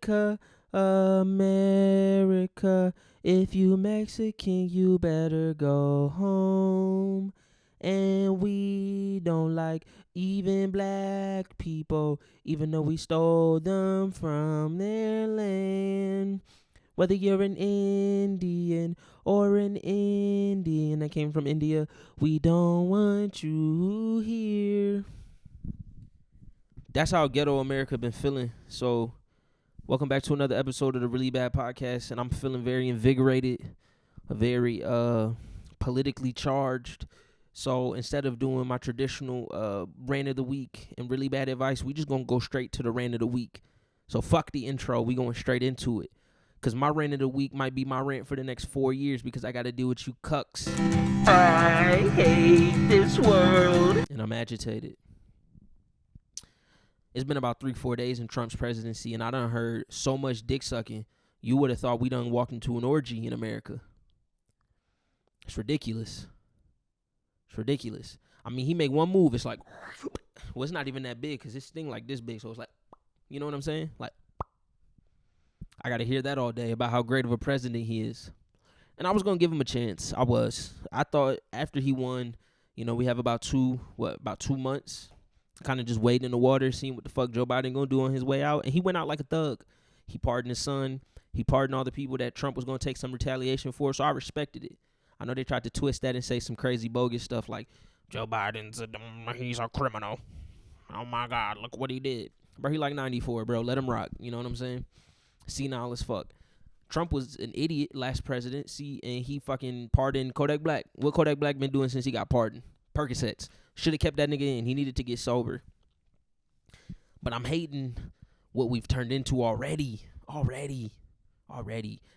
America, America. If you Mexican, you better go home. And we don't like even black people, even though we stole them from their land. Whether you're an Indian or an Indian that came from India, we don't want you here. That's how ghetto America been feeling. So, welcome back to another episode of the Really Bad Podcast, and I'm feeling very invigorated, very politically charged. So instead of doing my traditional rant of the week and really bad advice, we just gonna go straight to the rant of the week. So fuck the intro, we going straight into it. Cause my rant of the week might be my rant for the next 4 years because I gotta deal with you cucks. I hate this world. And I'm agitated. It's been about 3-4 days in Trump's presidency, and I done heard so much dick sucking, you would have thought we done walked into an orgy in America. It's ridiculous. It's ridiculous. I mean, he make one move, it's like, well, it's not even that big because this thing like this big, so it's like, you know what I'm saying? Like, I got to hear that all day about how great of a president he is. And I was going to give him a chance. I thought after he won, you know, we have about 2 months, kind of just waiting in the water, seeing what the fuck Joe Biden going to do on his way out. And he went out like a thug. He pardoned his son. He pardoned all the people that Trump was going to take some retaliation for, so I respected it. I know they tried to twist that and say some crazy bogus stuff like, Joe Biden's he's a criminal. Oh, my God, look what he did. Bro, he like 94, bro. Let him rock. You know what I'm saying? Senile as fuck. Trump was an idiot last presidency, and he fucking pardoned Kodak Black. What Kodak Black been doing since he got pardoned? Percocets. Should have kept that nigga in. He needed to get sober. But I'm hating what we've turned into already.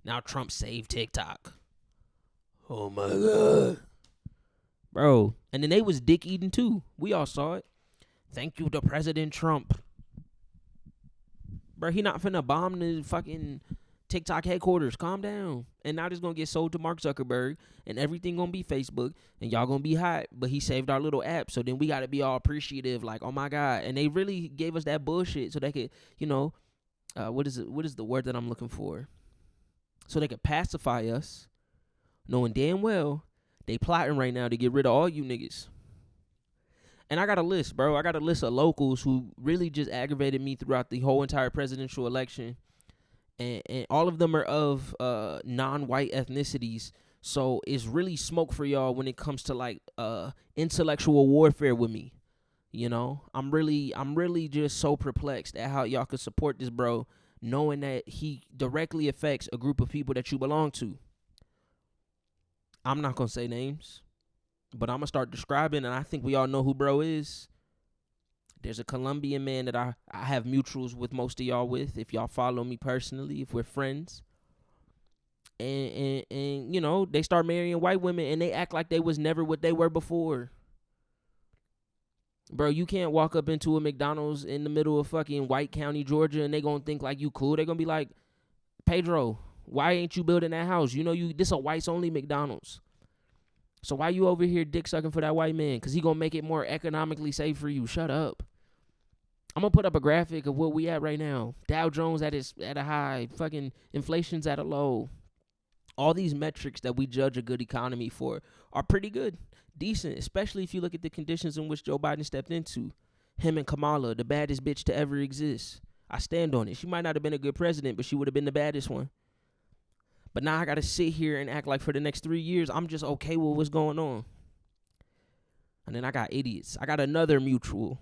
Now Trump saved TikTok. Oh my God. Bro. And then they was dick eating too. We all saw it. Thank you to President Trump. Bro, he not finna bomb the fucking TikTok headquarters. Calm down. And now this gonna get sold to Mark Zuckerberg, and everything gonna be Facebook, and y'all gonna be hot. But he saved our little app, so then we gotta be all appreciative, like, oh my God. And they really gave us that bullshit so they could, you know, what is the word that I'm looking for? So they could pacify us, knowing damn well they plotting right now to get rid of all you niggas. And I got a list, bro. I got a list of locals who really just aggravated me throughout the whole entire presidential election. And all of them are of non-white ethnicities. So it's really smoke for y'all when it comes to like intellectual warfare with me. You know, I'm really just so perplexed at how y'all could support this bro, knowing that he directly affects a group of people that you belong to. I'm not gonna say names, but I'm gonna start describing, and I think we all know who bro is. There's a Colombian man that I have mutuals with most of y'all with, if y'all follow me personally, if we're friends. And you know, they start marrying white women, and they act like they was never what they were before. Bro, you can't walk up into a McDonald's in the middle of fucking White County, Georgia, and they gonna think like you cool. They gonna be like, Pedro, why ain't you building that house? You know, this a whites only McDonald's. So why you over here dick sucking for that white man? Because he gonna make it more economically safe for you. Shut up. I'm gonna put up a graphic of where we at right now. Dow Jones at a high. Fucking inflation's at a low. All these metrics that we judge a good economy for are pretty good. Decent, especially if you look at the conditions in which Joe Biden stepped into. Him and Kamala, the baddest bitch to ever exist. I stand on it. She might not have been a good president, but she would have been the baddest one. But now I got to sit here and act like for the next 3 years, I'm just okay with what's going on. And then I got idiots. I got another mutual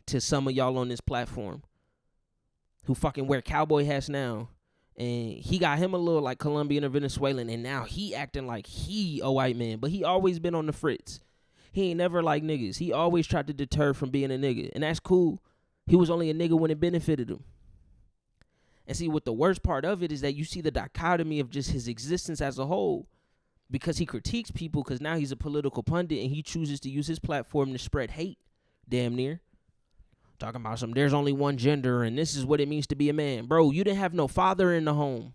to some of y'all on this platform who fucking wear cowboy hats now. And he got him a little like Colombian or Venezuelan, and now he acting like he a white man. But he always been on the fritz. He ain't never like niggas. He always tried to deter from being a nigga. And that's cool. He was only a nigga when it benefited him. And see, what the worst part of it is that you see the dichotomy of just his existence as a whole, because he critiques people because now he's a political pundit and he chooses to use his platform to spread hate, damn near. Talking about there's only one gender and this is what it means to be a man. Bro, you didn't have no father in the home.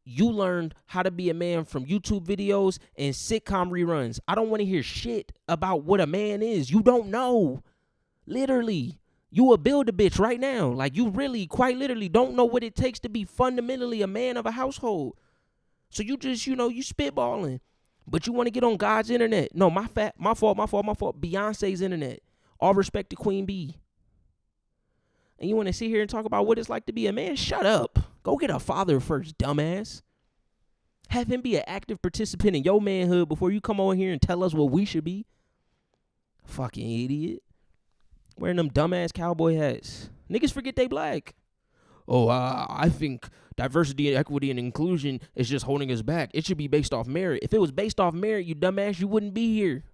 You learned how to be a man from YouTube videos and sitcom reruns. I don't want to hear shit about what a man is. You don't know. Literally. You a build a bitch right now. Like, you really, quite literally, don't know what it takes to be fundamentally a man of a household. So you just, you spitballing. But you want to get on God's internet. No, my fault. Beyonce's internet. All respect to Queen B. And you want to sit here and talk about what it's like to be a man? Shut up. Go get a father first, dumbass. Have him be an active participant in your manhood before you come on here and tell us what we should be. Fucking idiot. Wearing them dumbass cowboy hats. Niggas forget they black. Oh, I think diversity, equity, and inclusion is just holding us back. It should be based off merit. If it was based off merit, you dumbass, you wouldn't be here.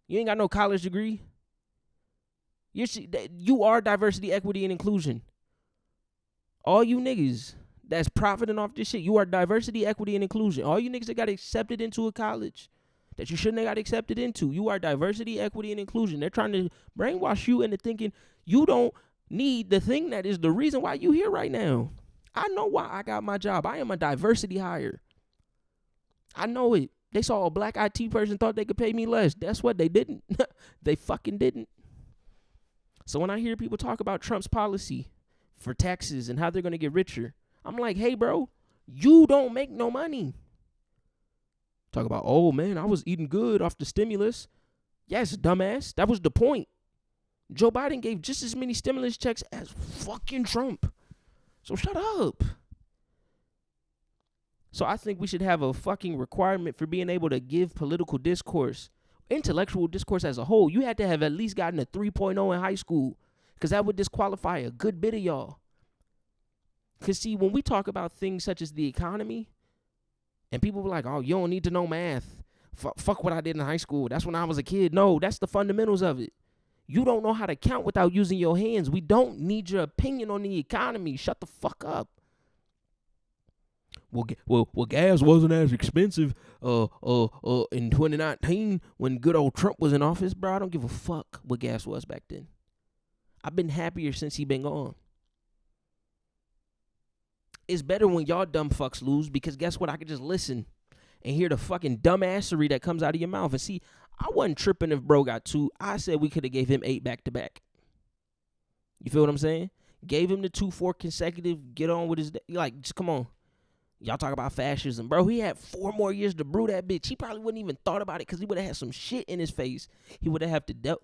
You ain't got no college degree. You are diversity, equity, and inclusion. All you niggas that's profiting off this shit, you are diversity, equity, and inclusion. All you niggas that got accepted into a college that you shouldn't have got accepted into, you are diversity, equity, and inclusion. They're trying to brainwash you into thinking you don't need the thing that is the reason why you here right now. I know why I got my job. I am a diversity hire. I know it. They saw a black IT person, thought they could pay me less. That's what they didn't. They fucking didn't. So when I hear people talk about Trump's policy for taxes and how they're going to get richer, I'm like, hey, bro, you don't make no money. Talk about, oh, man, I was eating good off the stimulus. Yes, dumbass. That was the point. Joe Biden gave just as many stimulus checks as fucking Trump. So shut up. So I think we should have a fucking requirement for being able to give political discourse, intellectual discourse as a whole. You had to have at least gotten a 3.0 in high school, because that would disqualify a good bit of y'all. Because, see, when we talk about things such as the economy, and people were like, oh, you don't need to know math. Fuck what I did in high school. That's when I was a kid. No, that's the fundamentals of it. You don't know how to count without using your hands. We don't need your opinion on the economy. Shut the fuck up. Well, gas wasn't as expensive in 2019 when good old Trump was in office, bro. I don't give a fuck what gas was back then. I've been happier since he been gone. It's better when y'all dumb fucks lose, because guess what? I can just listen and hear the fucking dumbassery that comes out of your mouth. And see, I wasn't tripping if bro got 2. I said we could have gave him 8 back to back. You feel what I'm saying? Gave him the 2-4 consecutive. Get on with his day. Like, just come on. Y'all talk about fascism. Bro, he had 4 more years to brew that bitch. He probably wouldn't even thought about it because he would have had some shit in his face. He would have had to deal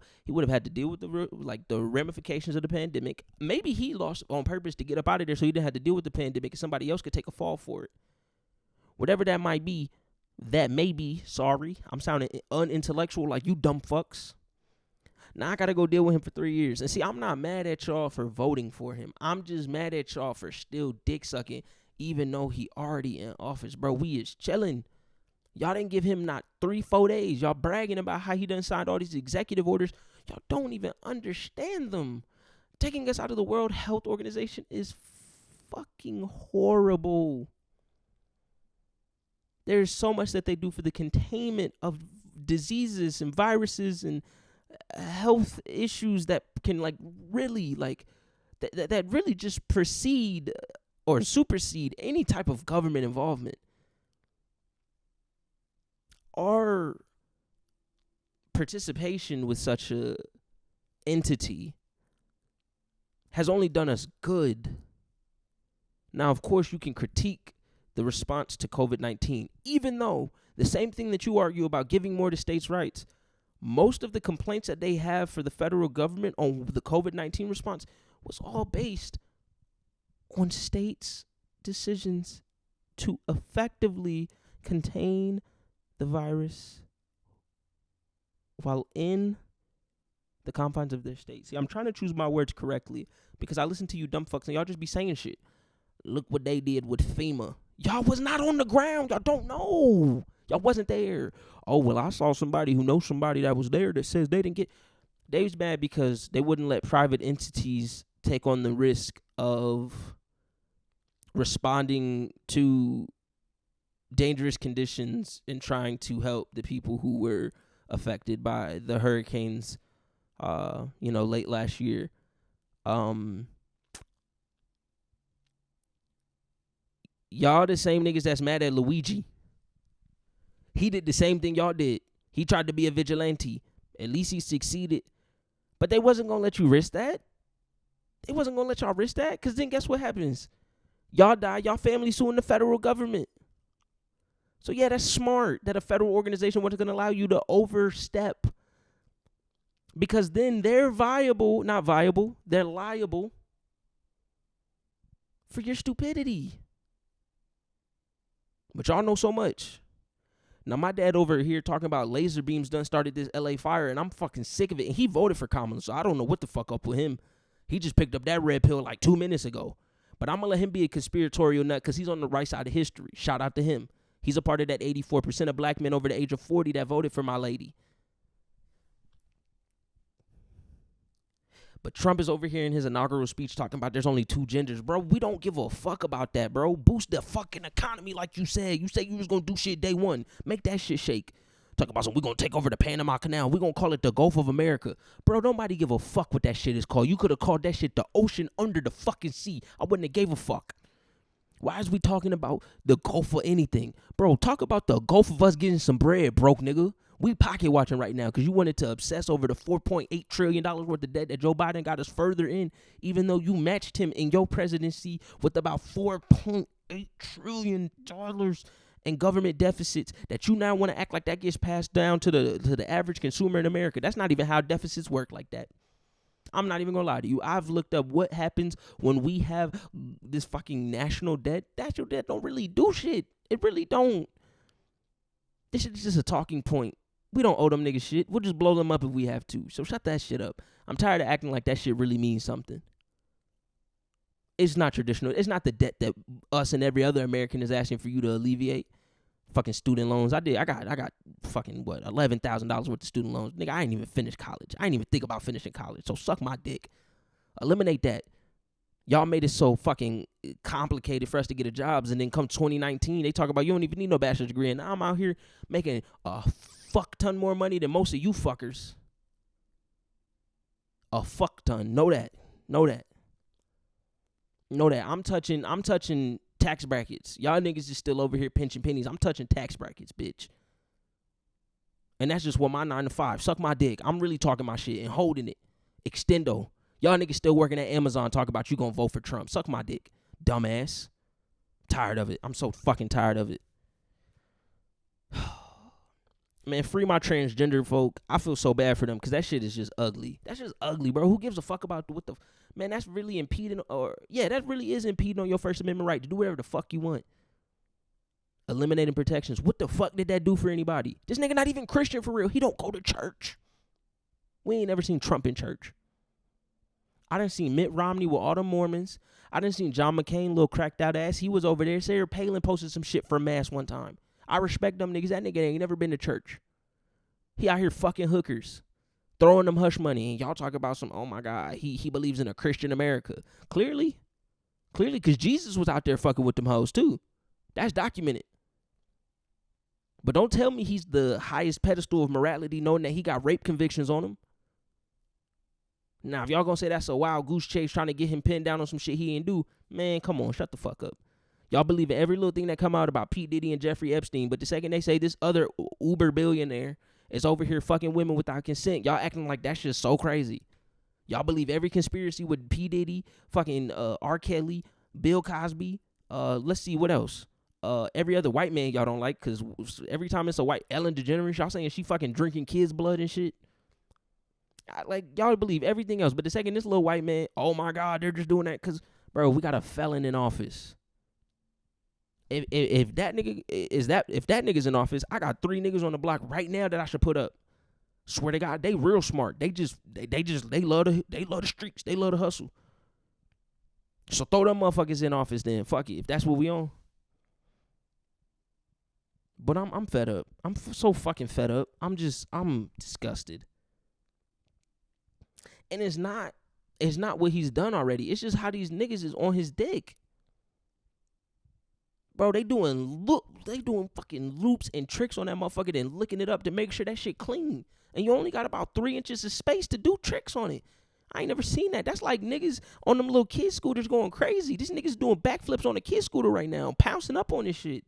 with the ramifications of the pandemic. Maybe he lost on purpose to get up out of there so he didn't have to deal with the pandemic and somebody else could take a fall for it. Whatever that might be, sorry, I'm sounding unintellectual like you dumb fucks. Now I got to go deal with him for 3 years. And see, I'm not mad at y'all for voting for him. I'm just mad at y'all for still dick sucking even though he already in office, bro. We is chilling. Y'all didn't give him not 3-4 days. Y'all bragging about how he done signed all these executive orders. Y'all don't even understand them. Taking us out of the World Health Organization is fucking horrible. There's so much that they do for the containment of diseases and viruses and health issues that can really that really just precede or supersede any type of government involvement. Our participation with such a entity has only done us good. Now, of course, you can critique the response to COVID-19, even though the same thing that you argue about giving more to states' rights, most of the complaints that they have for the federal government on the COVID-19 response was all based on states' decisions to effectively contain the virus while in the confines of their state. See, I'm trying to choose my words correctly because I listen to you dumb fucks and y'all just be saying shit. Look what they did with FEMA. Y'all was not on the ground. Y'all don't know. Y'all wasn't there. Oh, well, I saw somebody who knows somebody that was there that says they didn't get. They was mad because they wouldn't let private entities take on the risk of responding to dangerous conditions and trying to help the people who were affected by the hurricanes, late last year. Y'all the same niggas that's mad at Luigi. He did the same thing y'all did. He tried to be a vigilante. At least he succeeded. But they wasn't going to let you risk that. They wasn't going to let y'all risk that, because then guess what happens? Y'all die, y'all family suing the federal government. So yeah, that's smart that a federal organization wasn't going to allow you to overstep, because then they're not viable, they're liable for your stupidity. But y'all know so much. Now, my dad over here talking about laser beams done started this LA fire, and I'm fucking sick of it. And he voted for Kamala, so I don't know what the fuck up with him. He just picked up that red pill like 2 minutes ago. But I'm going to let him be a conspiratorial nut because he's on the right side of history. Shout out to him. He's a part of that 84% of black men over the age of 40 that voted for my lady. But Trump is over here in his inaugural speech talking about there's only 2 genders. Bro, we don't give a fuck about that, bro. Boost the fucking economy like you said. You said you was going to do shit day one. Make that shit shake. Talk about we're going to take over the Panama Canal. We're going to call it the Gulf of America. Bro, nobody give a fuck what that shit is called. You could have called that shit the ocean under the fucking sea. I wouldn't have gave a fuck. Why is we talking about the Gulf or anything? Bro, talk about the Gulf of us getting some bread, broke nigga. We pocket watching right now because you wanted to obsess over the $4.8 trillion worth of debt that Joe Biden got us further in, even though you matched him in your presidency with about $4.8 trillion in government deficits that you now want to act like that gets passed down to the average consumer in America. That's not even how deficits work like that. I'm not even going to lie to you. I've looked up what happens when we have this fucking national debt. National debt don't really do shit. It really don't. This shit is just a talking point. We don't owe them niggas shit. We'll just blow them up if we have to. So shut that shit up. I'm tired of acting like that shit really means something. It's not traditional. It's not the debt that us and every other American is asking for you to alleviate. Fucking student loans. I got fucking what, $11,000 worth of student loans. Nigga, I ain't even finished college. I ain't even think about finishing college. So suck my dick. Eliminate that. Y'all made it so fucking complicated for us to get a jobs, and then come 2019, they talk about you don't even need no bachelor's degree, and now I'm out here making a fuck ton more money than most of you fuckers. A fuck ton. Know that. I'm touching tax brackets. Y'all niggas is still over here pinching pennies. I'm touching tax brackets, bitch. And that's just what my 9 to 5. Suck my dick. I'm really talking my shit and holding it. Extendo. Y'all niggas still working at Amazon talk about you gonna vote for Trump. Suck my dick. Dumbass. Tired of it. I'm so fucking tired of it. Man, free my transgender folk. I feel so bad for them because that shit is just ugly. That's just ugly, bro. Who gives a fuck about what the... Man, that's really impeding... that really is impeding on your First Amendment right to do whatever the fuck you want. Eliminating protections. What the fuck did that do for anybody? This nigga not even Christian for real. He don't go to church. We ain't never seen Trump in church. I done seen Mitt Romney with all the Mormons. I done seen John McCain, little cracked out ass. He was over there. Sarah Palin posted some shit for mass one time. I respect them niggas. That nigga ain't never been to church. He out here fucking hookers, throwing them hush money. And y'all talk about some, oh my God, he believes in a Christian America. Clearly, because Jesus was out there fucking with them hoes too. That's documented. But don't tell me he's the highest pedestal of morality knowing that he got rape convictions on him. Now, if y'all gonna say that's a wild goose chase trying to get him pinned down on some shit he ain't do, man, come on, shut the fuck up. Y'all believe in every little thing that come out about P. Diddy and Jeffrey Epstein, but the second they say this other uber billionaire is over here fucking women without consent, y'all acting like that's just so crazy. Y'all believe every conspiracy with P. Diddy, fucking R. Kelly, Bill Cosby, let's see, what else? Every other white man y'all don't like, because every time it's a white Ellen DeGeneres, y'all saying she fucking drinking kids' blood and shit. Y'all believe everything else, but the second this little white man, oh my God, they're just doing that because, bro, we got a felon in office. If that nigga's in office, I got 3 niggas on the block right now that I should put up. Swear to God, they real smart. They love the streets. They love the hustle. So throw them motherfuckers in office then. Fuck it, if that's what we on. But I'm fed up. I'm so fucking fed up. I'm disgusted. And it's not what he's done already. It's just how these niggas is on his dick. Bro, they doing fucking loops and tricks on that motherfucker and licking it up to make sure that shit clean. And you only got about 3 inches of space to do tricks on it. I ain't never seen that. That's like niggas on them little kid scooters going crazy. These niggas doing backflips on a kid scooter right now, pouncing up on this shit.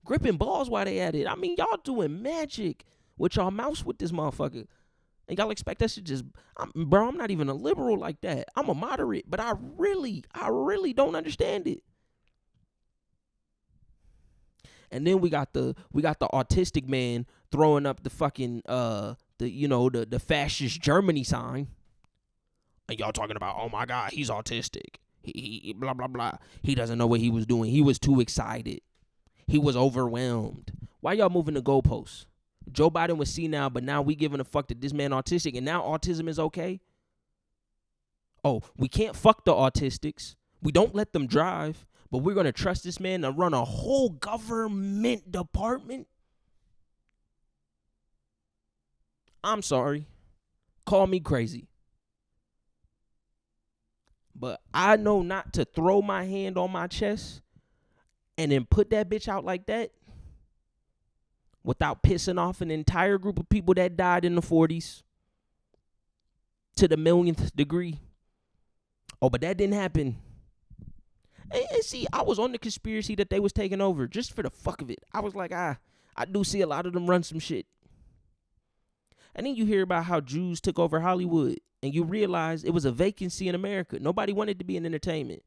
Gripping balls while they at it. I mean, y'all doing magic with y'all mouse with this motherfucker. And y'all expect us to just, bro, I'm not even a liberal like that. I'm a moderate, but I really don't understand it. And then we got the autistic man throwing up the fucking the fascist Germany sign. And y'all talking about, oh my God, he's autistic. He blah blah blah. He doesn't know what he was doing. He was too excited. He was overwhelmed. Why y'all moving the goalposts? Joe Biden was senile, but now we giving a fuck that this man autistic, and now autism is okay? Oh, we can't fuck the autistics. We don't let them drive, but we're going to trust this man to run a whole government department? I'm sorry. Call me crazy. But I know not to throw my hand on my chest and then put that bitch out like that without pissing off an entire group of people that died in the 40s to the millionth degree. Oh, but that didn't happen. And see, I was on the conspiracy that they was taking over just for the fuck of it. I was like, I do see a lot of them run some shit. And then you hear about how Jews took over Hollywood, and you realize it was a vacancy in America. Nobody wanted to be in entertainment.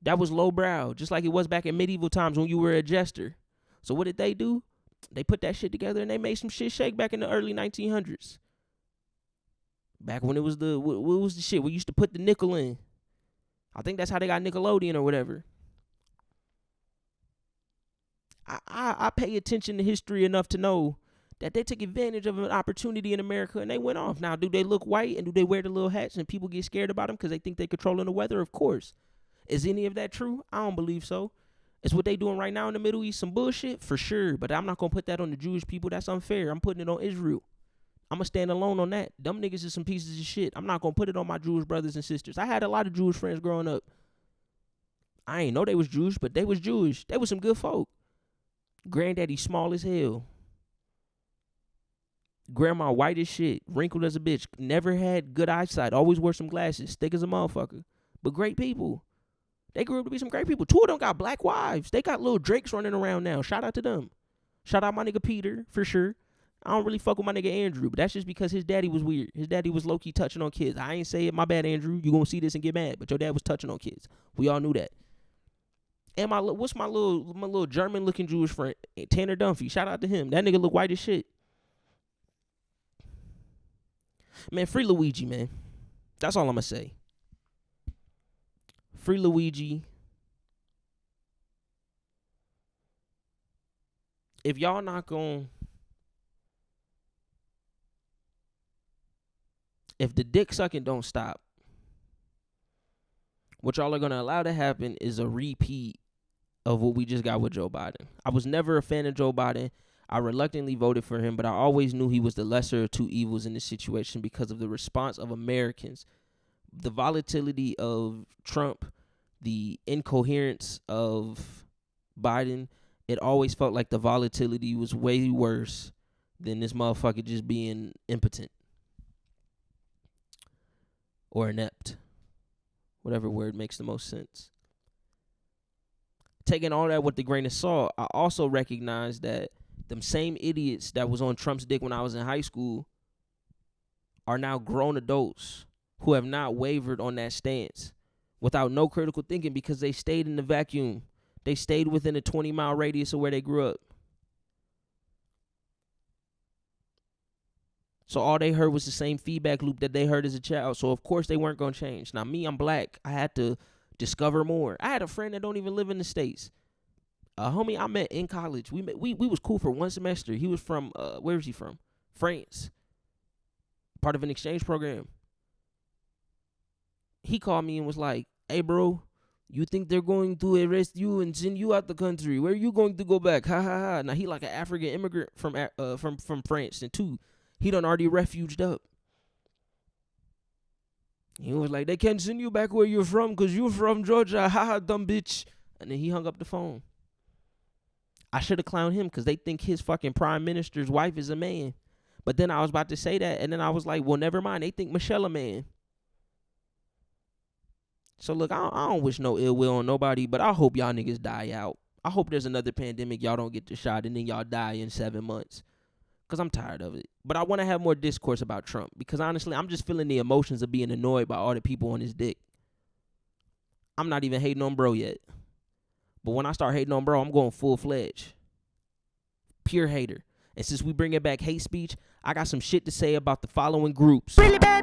That was lowbrow, just like it was back in medieval times when you were a jester. So what did they do? They put that shit together and they made some shit shake back in the early 1900s. Back when it was what was the shit? We used to put the nickel in. I think that's how they got Nickelodeon or whatever. I pay attention to history enough to know that they took advantage of an opportunity in America and they went off. Now, do they look white and do they wear the little hats and people get scared about them because they think they're controlling the weather? Of course. Is any of that true? I don't believe so. Is what they doing right now in the Middle East some bullshit? For sure. But I'm not going to put that on the Jewish people. That's unfair. I'm putting it on Israel. I'm going to stand alone on that. Them niggas is some pieces of shit. I'm not going to put it on my Jewish brothers and sisters. I had a lot of Jewish friends growing up. I ain't know they was Jewish, but they was Jewish. They was some good folk. Granddaddy small as hell. Grandma white as shit. Wrinkled as a bitch. Never had good eyesight. Always wore some glasses. Thick as a motherfucker. But great people. They grew up to be some great people. Two of them got black wives. They got little Drakes running around now. Shout out to them. Shout out my nigga Peter, for sure. I don't really fuck with my nigga Andrew, but that's just because his daddy was weird. His daddy was low-key touching on kids. I ain't say it. My bad, Andrew. You gonna see this and get mad, but your dad was touching on kids. We all knew that. And what's my little German-looking Jewish friend, Tanner Dunphy. Shout out to him. That nigga look white as shit. Man, free Luigi, man. That's all I'm gonna say. Free Luigi. If y'all not gonna, if the dick sucking don't stop, what y'all are gonna allow to happen is a repeat of what we just got with Joe Biden. I was never a fan of Joe Biden. I reluctantly voted for him, but I always knew he was the lesser of two evils in this situation because of the response of Americans. The volatility of Trump, the incoherence of Biden, it always felt like the volatility was way worse than this motherfucker just being impotent or inept. Whatever word makes the most sense. Taking all that with the grain of salt, I also recognize that them same idiots that was on Trump's dick when I was in high school are now grown adults who have not wavered on that stance without no critical thinking because they stayed in the vacuum. They stayed within a 20-mile radius of where they grew up. So all they heard was the same feedback loop that they heard as a child. So of course they weren't going to change. Now me, I'm black. I had to discover more. I had a friend that don't even live in the States. A homie I met in college. We was cool for one semester. He was from, where is he from? France. Part of an exchange program. He called me and was like, hey, bro, you think they're going to arrest you and send you out the country? Where are you going to go back? Ha, ha, ha. Now, he like an African immigrant from France. And two, he done already refuged up. He was like, they can't send you back where you're from because you're from Georgia. Ha, ha, dumb bitch. And then he hung up the phone. I should have clowned him because they think his fucking prime minister's wife is a man. But then I was about to say that, and then I was like, well, never mind. They think Michelle a man. So, look, I don't wish no ill will on nobody, but I hope y'all niggas die out. I hope there's another pandemic, y'all don't get the shot, and then y'all die in 7 months. because I'm tired of it. But I want to have more discourse about Trump because honestly, I'm just feeling the emotions of being annoyed by all the people on his dick. I'm not even hating on bro yet. But when I start hating on bro, I'm going full-fledged. Pure hater. And since we bringing back hate speech, I got some shit to say about the following groups. Really bad